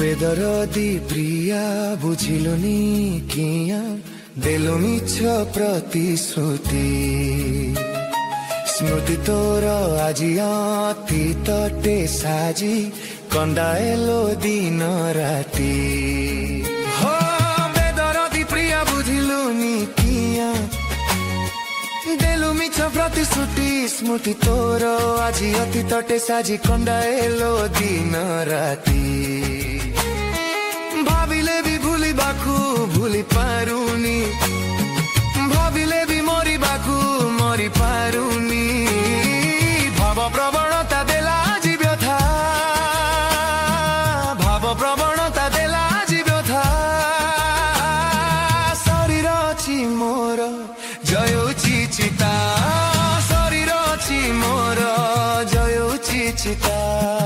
बेदरदी प्रिया बुझिलुनी किया देलु मिछ प्रतिश्रुति स्मृति तोर আজি अति तटे साजी कंदाएलो दिन राति हो बेदरदी प्रिया बुझिलुनी किया देलु मिछ प्रतिश्रुति स्मृति तोर আজি अति तटे साजी कंदाएलो दिन राति भाविले भी भूली बाकू भूली पारुनी भाविले भी मरी बाकू मरी पारुनी भाव प्रवणता देला আজি व्यथा भाव प्रवणता देला আজি व्यथा शरीर अछि मोर जयोछि चिता शरीर अछि मोर जयोछि चिता।